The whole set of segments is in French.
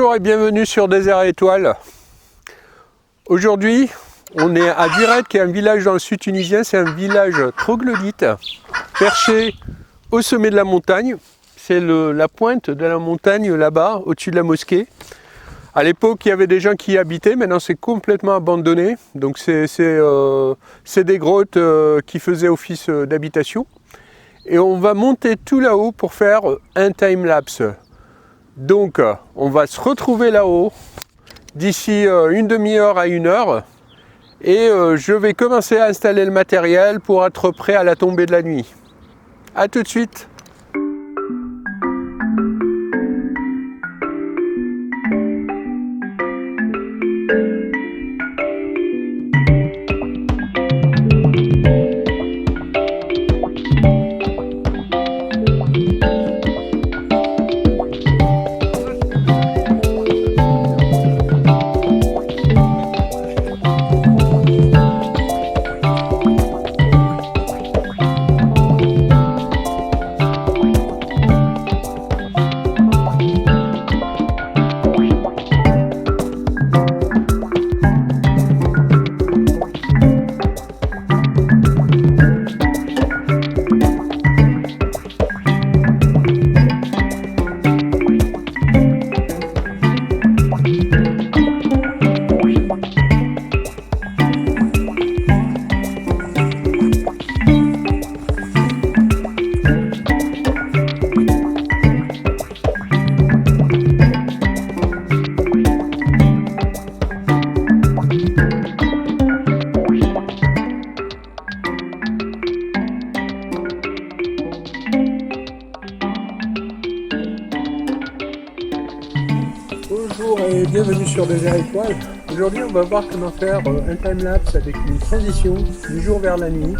Bonjour et bienvenue sur Désert Étoile. Aujourd'hui, on est à Duret, qui est un village dans le sud tunisien. C'est un village troglodyte, perché au sommet de la montagne. C'est la pointe de la montagne là-bas, au-dessus de la mosquée. À l'époque, il y avait des gens qui y habitaient, maintenant c'est complètement abandonné. Donc c'est des grottes qui faisaient office d'habitation. Et on va monter tout là-haut pour faire un time-lapse. Donc on va se retrouver là-haut d'ici une demi-heure à 1 heure. Et je vais commencer à installer le matériel pour être prêt à la tombée de la nuit. A tout de suite. Bonjour et bienvenue sur Désert Étoile. Aujourd'hui on va voir comment faire un time-lapse avec une transition du jour vers la nuit,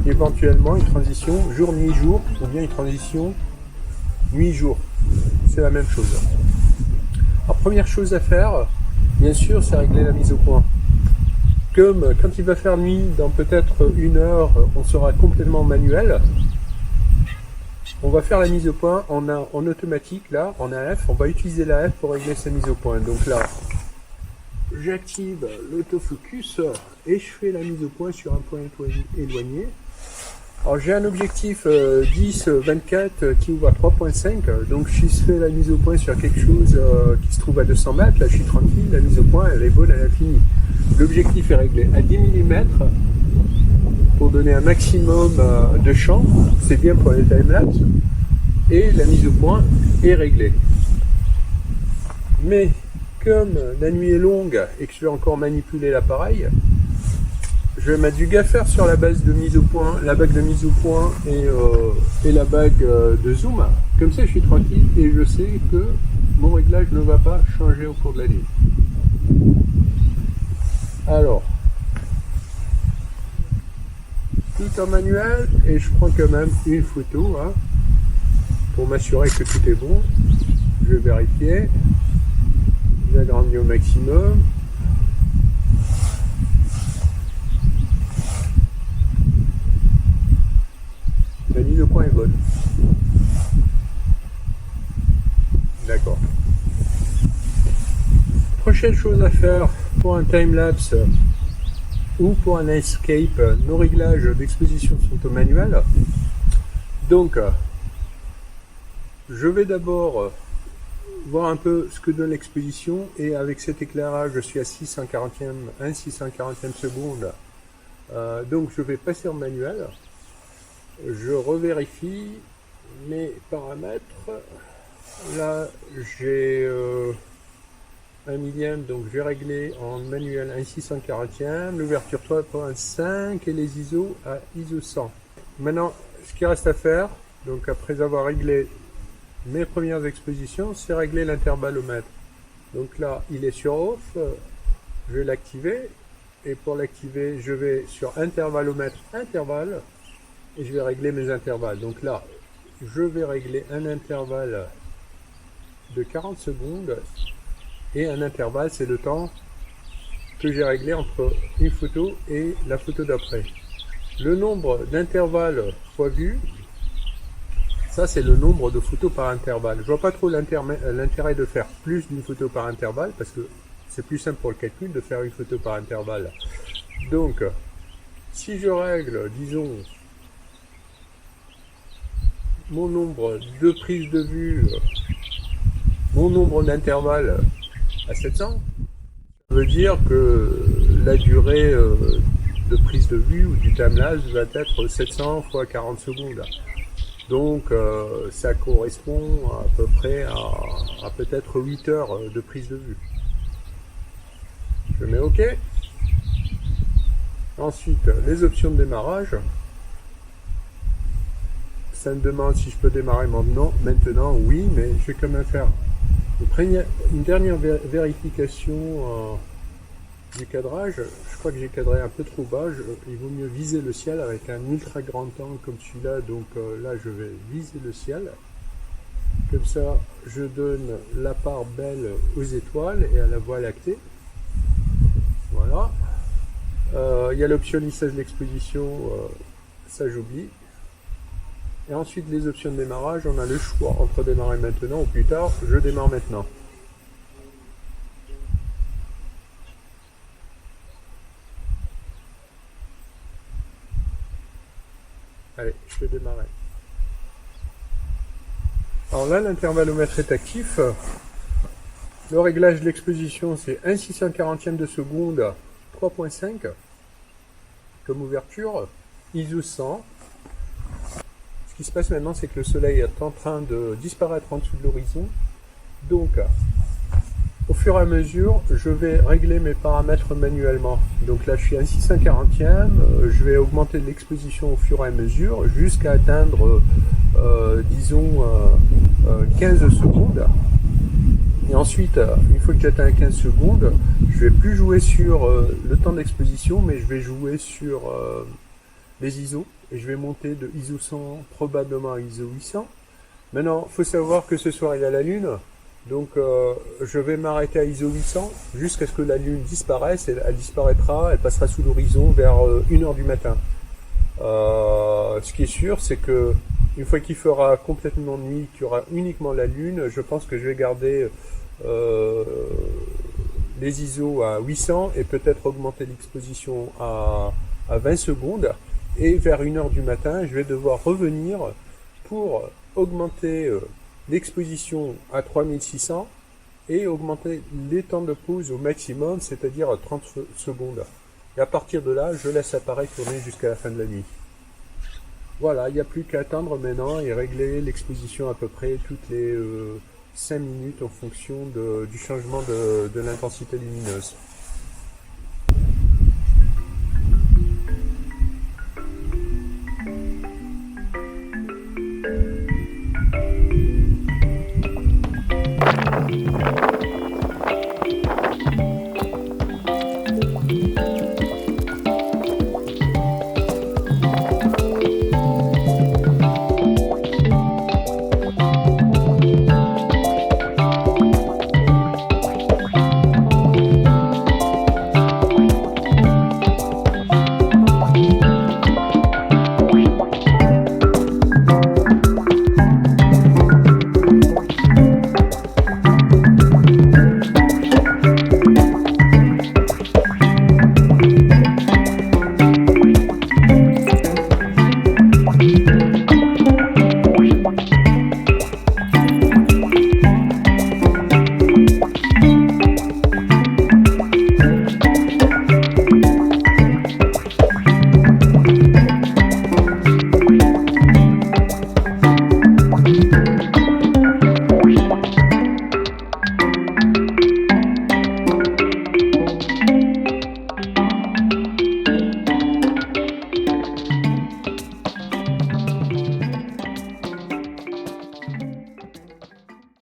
éventuellement une transition jour-nuit-jour ou bien une transition nuit-jour. C'est la même chose. Alors première chose à faire, bien sûr, c'est régler la mise au point. Comme quand il va faire nuit, dans peut-être 1 heure, on sera complètement manuel. On va faire la mise au point en automatique, là, en AF. On va utiliser l'AF pour régler sa mise au point. Donc là, j'active l'autofocus et je fais la mise au point sur un point éloigné. Alors j'ai un objectif 10-24 qui ouvre à 3.5. Donc si je fais la mise au point sur quelque chose qui se trouve à 200 mètres, là je suis tranquille, la mise au point elle est bonne à l'infini. L'objectif est réglé à 10 mm. Pour donner un maximum de champ, c'est bien pour les time-lapse, et la mise au point est réglée. Mais comme la nuit est longue et que je vais encore manipuler l'appareil, je vais mettre du gaffer sur la base de mise au point, la bague de mise au point et la bague de zoom. Comme ça je suis tranquille et je sais que mon réglage ne va pas changer au cours de la nuit. Alors, tout en manuel, et je prends quand même une photo pour m'assurer que tout est bon. Je vais vérifier, j'agrandis au maximum. La mise au point est bonne. D'accord. Prochaine chose à faire pour un time-lapse ou pour un escape, nos réglages d'exposition sont au manuel. Donc, je vais d'abord voir un peu ce que donne l'exposition, et avec cet éclairage, je suis à 1/640e seconde. Donc, je vais passer en manuel. Je revérifie mes paramètres. Là, j'ai 1 millième, donc je vais régler en manuel 1/640e, l'ouverture 3.5 et les ISO à ISO 100. Maintenant, ce qui reste à faire, donc après avoir réglé mes premières expositions, c'est régler l'intervallomètre. Donc là, il est sur off, je vais l'activer, et pour l'activer, je vais sur intervallomètre intervalle, et je vais régler mes intervalles. Donc là, je vais régler un intervalle de 40 secondes, et un intervalle, c'est le temps que j'ai réglé entre une photo et la photo d'après. Le nombre d'intervalles fois vue, Ça, c'est le nombre de photos par intervalle. Je vois pas trop l'intérêt de faire plus d'une photo par intervalle, parce que c'est plus simple pour le calcul de faire une photo par intervalle. Donc, si je règle, disons, mon nombre de prises de vue, mon nombre d'intervalles à 700, ça veut dire que la durée de prise de vue ou du timelapse va être 700 fois 40 secondes. Donc ça correspond à peu près à peut-être 8 heures de prise de vue. Je mets OK. Ensuite, les options de démarrage. Ça me demande si je peux démarrer maintenant. Maintenant, oui, mais je vais quand même faire une dernière vérification du cadrage. Je crois que j'ai cadré un peu trop bas. Il vaut mieux viser le ciel avec un ultra grand angle comme celui-là. Donc là, je vais viser le ciel. Comme ça, je donne la part belle aux étoiles et à la Voie lactée. Voilà. Il y a l'option lissage d'exposition. Ça, j'oublie. Et ensuite, les options de démarrage, on a le choix entre démarrer maintenant ou plus tard. Je démarre maintenant. Allez, je vais démarrer. Alors là, l'intervallomètre est actif. Le réglage de l'exposition, c'est 1/640e de seconde, 3.5 comme ouverture, ISO 100. Ce qui se passe maintenant, c'est que le soleil est en train de disparaître en dessous de l'horizon. Donc, au fur et à mesure, je vais régler mes paramètres manuellement. Donc là, je suis à 1/640e, je vais augmenter l'exposition au fur et à mesure jusqu'à atteindre, disons, 15 secondes. Et ensuite, une fois que j'atteins 15 secondes, je vais plus jouer sur le temps d'exposition, mais je vais jouer sur les ISO. Et je vais monter de ISO 100 probablement à ISO 800. Maintenant, il faut savoir que ce soir, il y a la Lune. Donc, je vais m'arrêter à ISO 800 jusqu'à ce que la Lune disparaisse. Elle disparaîtra, elle passera sous l'horizon vers 1h du matin. Ce qui est sûr, c'est que une fois qu'il fera complètement nuit, qu'il y aura uniquement la Lune, je pense que je vais garder les ISO à 800 et peut-être augmenter l'exposition à 20 secondes. Et vers 1h du matin, je vais devoir revenir pour augmenter l'exposition à 3600 et augmenter les temps de pause au maximum, c'est-à-dire 30 secondes. Et à partir de là, je laisse l'appareil tourner jusqu'à la fin de la nuit. Voilà, il n'y a plus qu'à attendre maintenant et régler l'exposition à peu près toutes les 5 minutes en fonction du changement de l'intensité lumineuse.